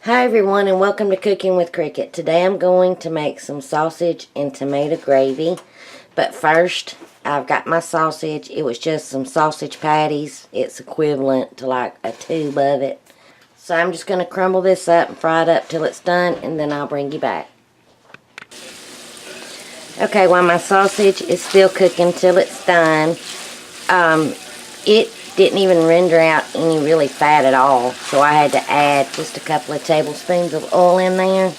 Hi everyone, and welcome to Cooking with Cricket. Today I'm going to make some sausage and tomato gravy. But first, I've got my sausage. It was just some sausage patties. It's equivalent to like a tube of it. So I'm just going to crumble this up and fry it up till it's done, and then I'll bring you back. Okay, while my sausage is still cooking till it's done, it didn't even render out any really fat at all, so I had to add just a couple of tablespoons of oil in there.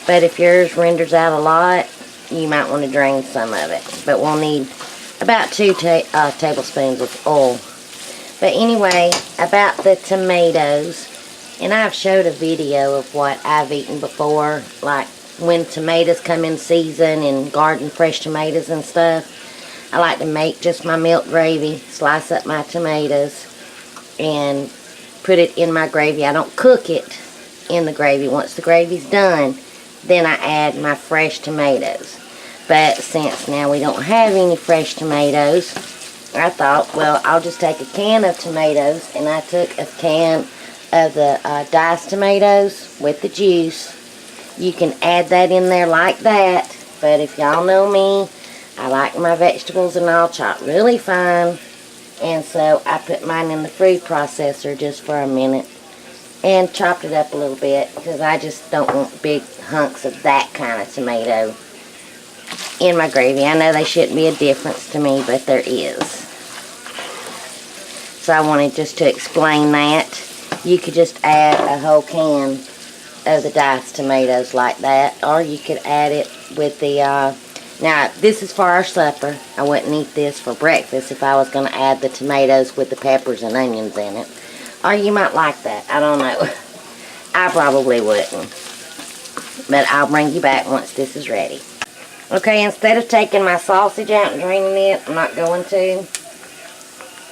But if yours renders out a lot, you might want to drain some of it. But we'll need about 2 tablespoons of oil. But anyway, about the tomatoes, and I've showed a video of what I've eaten before, like when tomatoes come in season and garden fresh tomatoes and stuff. I like to make just my milk gravy, slice up my tomatoes, and put it in my gravy. I don't cook it in the gravy. Once the gravy's done, then I add my fresh tomatoes. But since now we don't have any fresh tomatoes, I thought, well, I'll just take a can of tomatoes, and I took a can of the diced tomatoes with the juice. You can add that in there like that, but if y'all know me, I like my vegetables and all chopped really fine, and so I put mine in the food processor just for a minute and chopped it up a little bit because I just don't want big hunks of that kind of tomato in my gravy. I know there shouldn't be a difference to me, but there is. So I wanted just to explain that. You could just add a whole can of the diced tomatoes like that, or you could add it with the now, this is for our supper. I wouldn't eat this for breakfast if I was going to add the tomatoes with the peppers and onions in it. Or you might like that. I don't know. I probably wouldn't. But I'll bring you back once this is ready. Okay, instead of taking my sausage out and draining it, I'm not going to.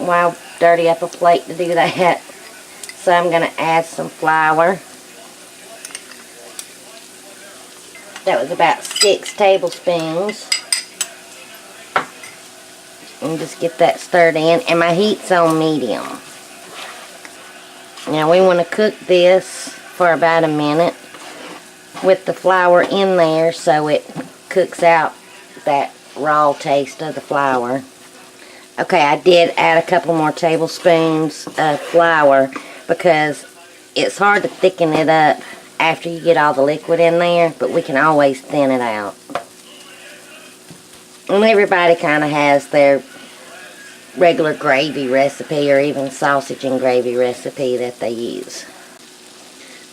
Well, dirty up a plate to do that. So I'm going to add some flour. That was about 6 tablespoons. And just get that stirred in. And my heat's on medium. Now we want to cook this for about a minute with the flour in there so it cooks out that raw taste of the flour. Okay, I did add a couple more tablespoons of flour because it's hard to thicken it up after you get all the liquid in there, but we can always thin it out. And everybody kind of has their regular gravy recipe or even sausage and gravy recipe that they use.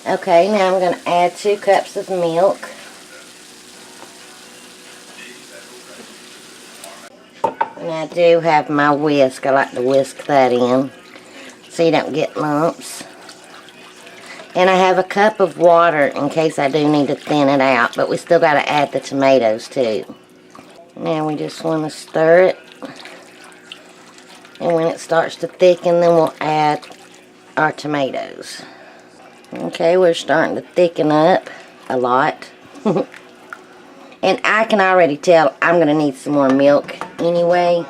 Okay, now I'm going to add 2 cups of milk. And I do have my whisk. I like to whisk that in so you don't get lumps. And I have a cup of water in case I do need to thin it out, but we still got to add the tomatoes too. Now we just want to stir it. And when it starts to thicken, then we'll add our tomatoes. Okay, we're starting to thicken up a lot. And I can already tell I'm going to need some more milk anyway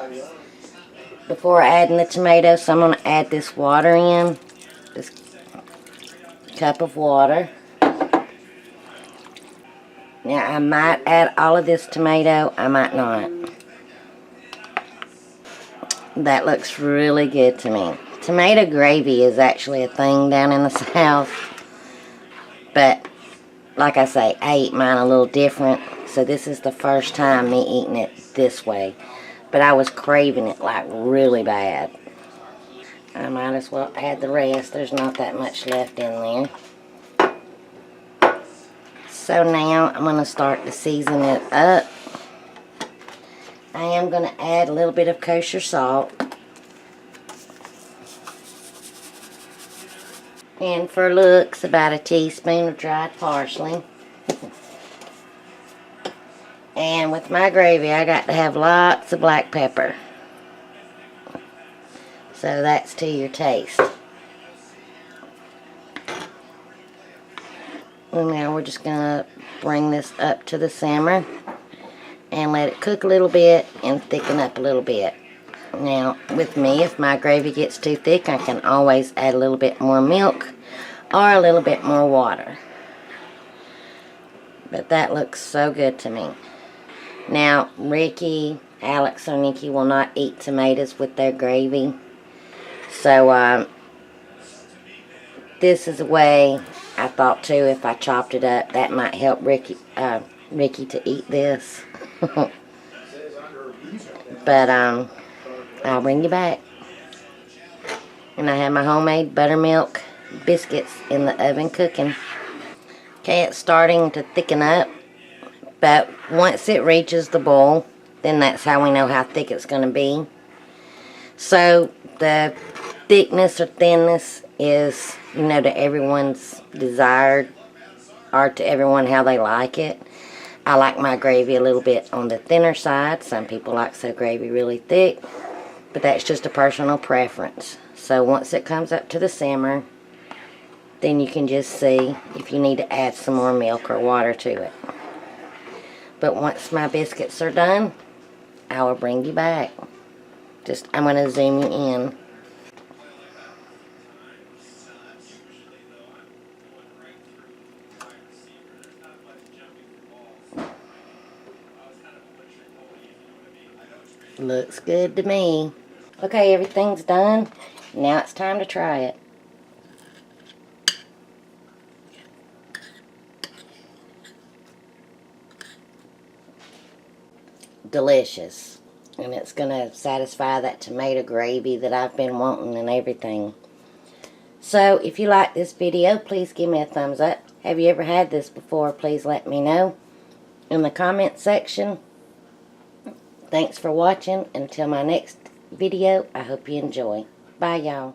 before adding the tomatoes. So I'm going to add this water in. This cup of water. Now I might add all of this tomato, I might not. That looks really good to me. Tomato gravy is actually a thing down in the South, but like I say, I eat mine a little different, so this is the first time me eating it this way, but I was craving it like really bad. I might as well add the rest. There's not that much left in there. So now I'm going to start to season it up. I am going to add a little bit of kosher salt. And for looks, about a teaspoon of dried parsley. And with my gravy, I got to have lots of black pepper. So that's to your taste. And now we're just going to bring this up to the simmer and let it cook a little bit and thicken up a little bit. Now, with me, if my gravy gets too thick, I can always add a little bit more milk, or a little bit more water. But that looks so good to me. Now, Ricky, Alex, or Nikki will not eat tomatoes with their gravy. So, this is a way I thought too, if I chopped it up, that might help Ricky to eat this. But, I'll bring you back. And I have my homemade buttermilk biscuits in the oven cooking. Okay, it's starting to thicken up. But once it reaches the boil, then that's how we know how thick it's going to be. So, the thickness or thinness is, you know, to everyone's desired, or to everyone how they like it. I like my gravy a little bit on the thinner side. Some people like their gravy really thick, but that's just a personal preference. So once it comes up to the simmer, then you can just see if you need to add some more milk or water to it. But once my biscuits are done, I will bring you back. I'm going to zoom you in. Looks good to me. Okay, everything's done. Now it's time to try it. Delicious. And it's going to satisfy that tomato gravy that I've been wanting and everything. So, if you like this video, please give me a thumbs up. Have you ever had this before? Please let me know in the comment section. Thanks for watching. Until my next video, I hope you enjoy. Bye, y'all.